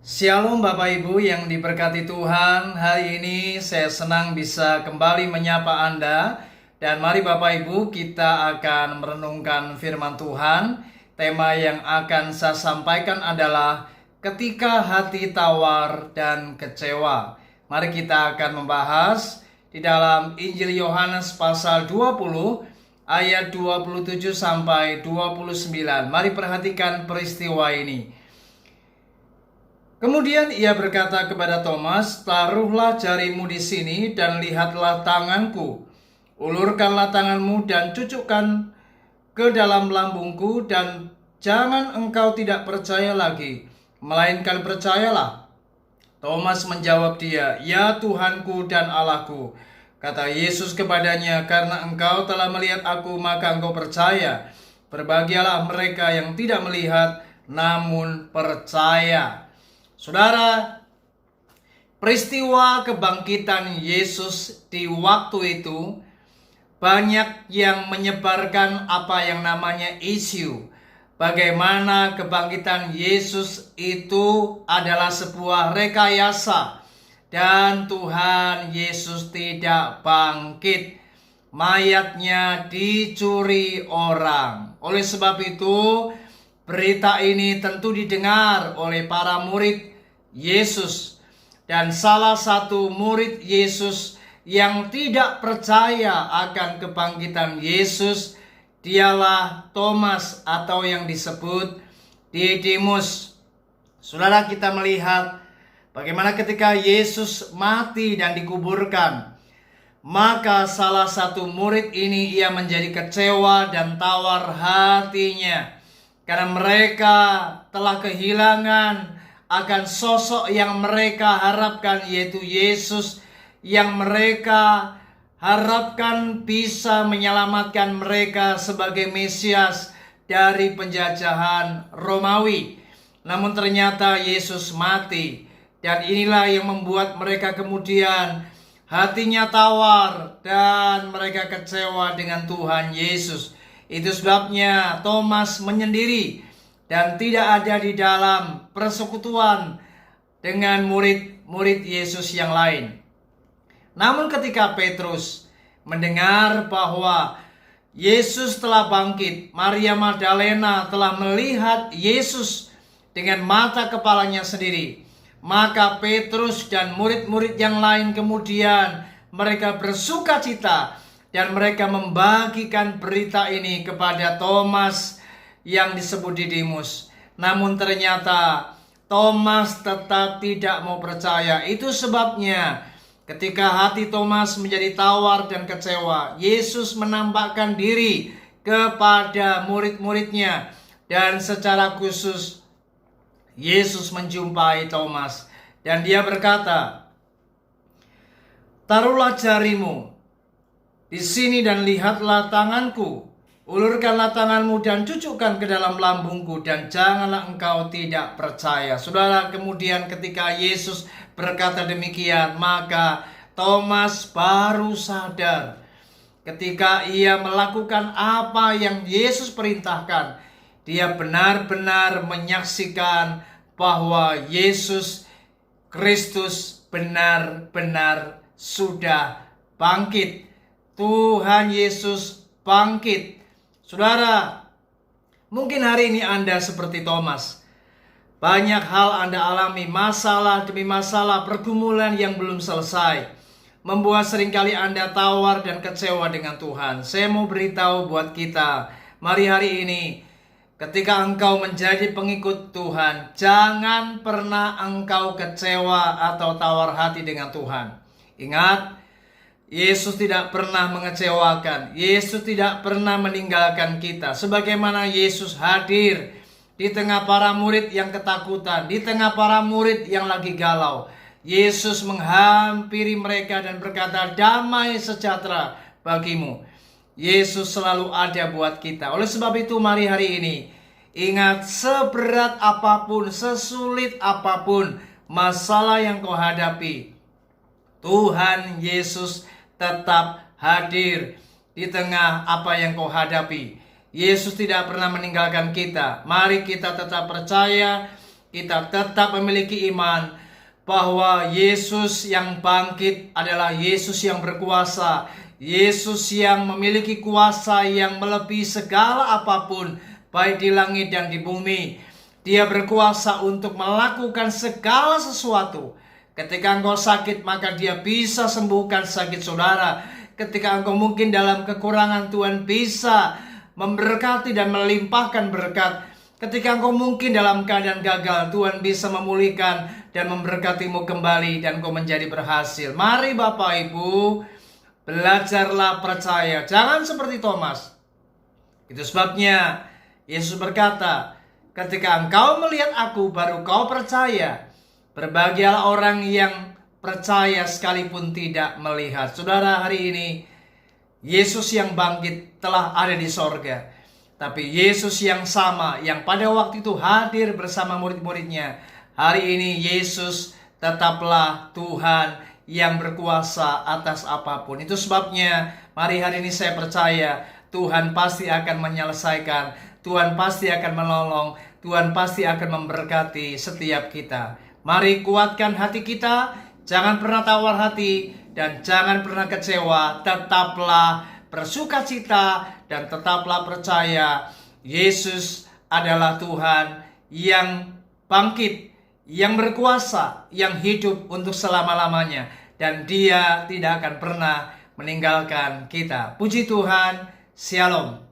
Shalom Bapak Ibu yang diberkati Tuhan. Hari ini saya senang bisa kembali menyapa Anda. Dan mari Bapak Ibu kita akan merenungkan firman Tuhan. Tema yang akan saya sampaikan adalah ketika hati tawar dan kecewa. Mari kita akan membahas di dalam Injil Yohanes pasal 20 ayat 27 sampai 29. Mari perhatikan peristiwa ini. Kemudian ia berkata kepada Thomas, "Taruhlah jarimu di sini dan lihatlah tanganku. Ulurkanlah tanganmu dan cucukkan ke dalam lambungku, dan jangan engkau tidak percaya lagi, melainkan percayalah." Thomas menjawab dia, "Ya Tuhanku dan Allahku." Kata Yesus kepadanya, "Karena engkau telah melihat aku, maka engkau percaya. Berbahagialah mereka yang tidak melihat, namun percaya." Saudara, peristiwa kebangkitan Yesus di waktu itu banyak yang menyebarkan apa yang namanya isu. Bagaimana kebangkitan Yesus itu adalah sebuah rekayasa dan Tuhan Yesus tidak bangkit. Mayatnya dicuri orang. Oleh sebab itu, berita ini tentu didengar oleh para murid Yesus, dan salah satu murid Yesus yang tidak percaya akan kebangkitan Yesus dialah Thomas atau yang disebut Didimus. Saudara, kita melihat bagaimana ketika Yesus mati dan dikuburkan, maka salah satu murid ini ia menjadi kecewa dan tawar hatinya karena mereka telah kehilangan akan sosok yang mereka harapkan, yaitu Yesus yang mereka harapkan bisa menyelamatkan mereka sebagai Mesias dari penjajahan Romawi. Namun ternyata Yesus mati, dan inilah yang membuat mereka kemudian hatinya tawar dan mereka kecewa dengan Tuhan Yesus. Itu sebabnya Thomas menyendiri dan tidak ada di dalam persekutuan dengan murid-murid Yesus yang lain. Namun ketika Petrus mendengar bahwa Yesus telah bangkit, Maria Magdalena telah melihat Yesus dengan mata kepalanya sendiri, maka Petrus dan murid-murid yang lain kemudian mereka bersukacita dan mereka membagikan berita ini kepada Thomas yang disebut Didimus. Namun ternyata Thomas tetap tidak mau percaya. Itu sebabnya ketika hati Thomas menjadi tawar dan kecewa, Yesus menampakkan diri kepada murid-muridnya, dan secara khusus Yesus menjumpai Thomas dan dia berkata, "Taruhlah jarimu di sini dan lihatlah tanganku. Ulurkanlah tanganmu dan cucukkan ke dalam lambungku, dan janganlah engkau tidak percaya." Saudara, kemudian ketika Yesus berkata demikian, maka Thomas baru sadar ketika ia melakukan apa yang Yesus perintahkan. Dia benar-benar menyaksikan bahwa Yesus Kristus benar-benar sudah bangkit. Tuhan Yesus bangkit. Saudara, mungkin hari ini Anda seperti Thomas. Banyak hal Anda alami, masalah demi masalah, pergumulan yang belum selesai, membuat seringkali Anda tawar dan kecewa dengan Tuhan. Saya mau beritahu buat kita, mari hari ini, ketika engkau menjadi pengikut Tuhan, jangan pernah engkau kecewa atau tawar hati dengan Tuhan. Ingat, Yesus tidak pernah mengecewakan. Yesus tidak pernah meninggalkan kita. Sebagaimana Yesus hadir di tengah para murid yang ketakutan, di tengah para murid yang lagi galau, Yesus menghampiri mereka dan berkata, "Damai sejahtera bagimu." Yesus selalu ada buat kita. Oleh sebab itu, mari hari ini ingat, seberat apapun, sesulit apapun masalah yang kau hadapi, Tuhan Yesus tetap hadir di tengah apa yang kau hadapi. Yesus tidak pernah meninggalkan kita. Mari kita tetap percaya, kita tetap memiliki iman bahwa Yesus yang bangkit adalah Yesus yang berkuasa, Yesus yang memiliki kuasa yang melebihi segala apapun, baik di langit dan di bumi. Dia berkuasa untuk melakukan segala sesuatu. Ketika engkau sakit, maka Dia bisa sembuhkan sakit saudara. Ketika engkau mungkin dalam kekurangan, Tuhan bisa memberkati dan melimpahkan berkat. Ketika engkau mungkin dalam keadaan gagal, Tuhan bisa memulihkan dan memberkatimu kembali dan engkau menjadi berhasil. Mari Bapak Ibu, belajarlah percaya. Jangan seperti Thomas. Itu sebabnya Yesus berkata, ketika engkau melihat aku, baru kau percaya. Berbahagialah orang yang percaya sekalipun tidak melihat. Saudara, hari ini Yesus yang bangkit telah ada di sorga. Tapi Yesus yang sama, yang pada waktu itu hadir bersama murid-muridnya, hari ini Yesus tetaplah Tuhan yang berkuasa atas apapun. Itu sebabnya mari hari ini saya percaya Tuhan pasti akan menyelesaikan, Tuhan pasti akan menolong, Tuhan pasti akan memberkati setiap kita. Mari kuatkan hati kita, jangan pernah tawar hati, dan jangan pernah kecewa. Tetaplah bersukacita dan tetaplah percaya Yesus adalah Tuhan yang bangkit, yang berkuasa, yang hidup untuk selama-lamanya, dan Dia tidak akan pernah meninggalkan kita. Puji Tuhan, Shalom.